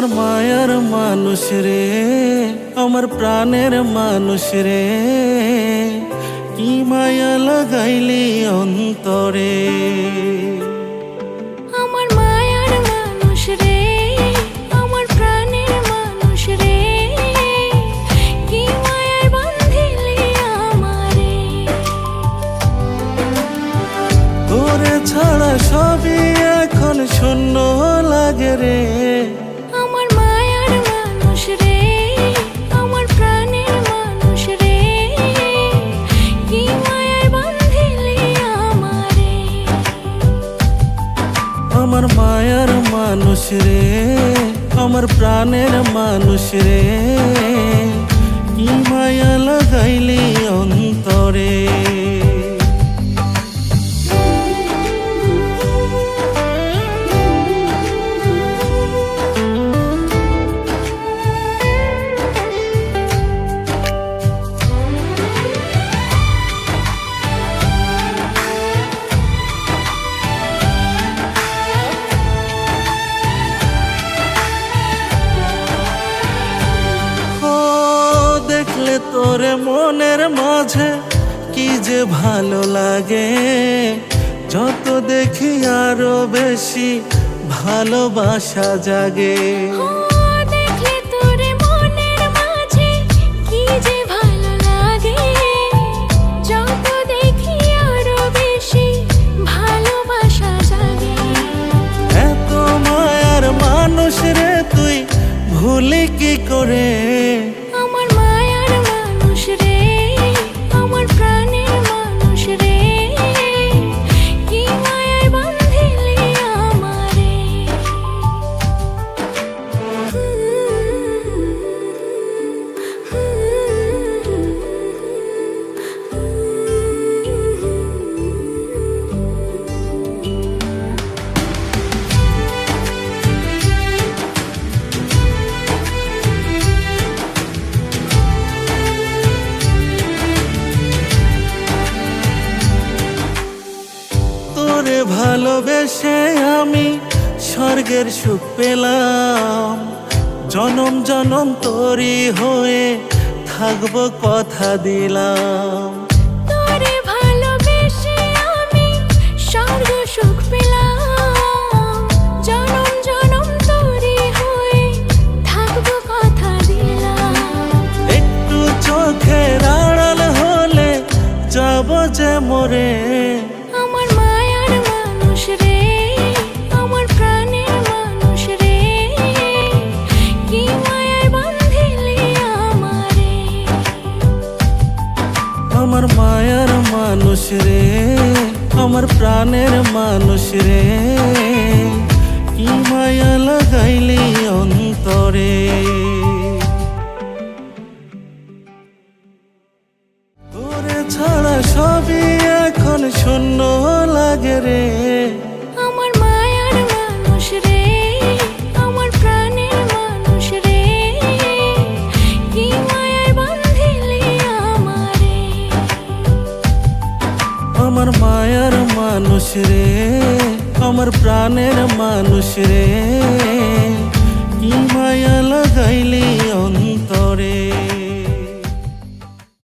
আমার মায়ার মানুষ রে, আমার প্রাণের মানুষ রে, কি মায়া লাগাইলি অন্তরে। আমার মায়ার মানুষ রে, আমার প্রাণের মানুষ রে, কি মায়ায় বাঁধিলি আমারে। তোরে ছাড়া সবই এখন শূন্য লাগে রে। আমার মায়ার মানুষ রে, আমার প্রাণের মানুষ রে, কি মায়ায় বাঁধিলি আমারে। আমার মায়ার মানুষ রে, আমার প্রাণের মানুষ রে, কি মায়া লাগাইলি অন্তরে। দেখলে তোরে মনের মাঝে কি যে ভালো লাগে, যত দেখি আরো বেশি ভালোবাসা জাগে। দেখলে তোরে মনের মাঝে কি যে ভালো লাগে, যত দেখি আরো বেশি ভালোবাসা জাগে। এত মায়ার মানুষ রে তুই ভুলি কি করে। আমার মায়ার মানুষ রে, আমার প্রাণের মানুষ রে, কি মায়ায় বাঁধিলি আমারে। তোরে ভালোবেসে আমি স্বর্গের সুখ পেলাম, জনম জনম তোরই হয়ে থাকবো কথা দিলাম। তোরে ভালোবেসে আমি স্বর্গ সুখ পেলাম, জনম জনম তোরই হয়ে থাকবো কথা দিলাম। একটু চোখের আড়াল হলে যাব যে মরে। আমার মায়ার মানুষ রে, আমার প্রাণের মানুষ রে, কি মায়ায় বাঁধিলি আমারে। আমার মায়ার মানুষ রে, আমার প্রাণের মানুষ রে, কি মায়া লাগাইলি অন্তরে। তোরে ছাড়া সবই এখন শূন্য লাগে রে। আমার মায়ার মানুষ রে, আমার প্রাণের মানুষ রে, কি মায়ায় বাঁধিলি আমারে। আমার মায়ার মানুষ রে, আমার প্রাণের মানুষ রে, কি মায়া লাগাইলি অন্তরে।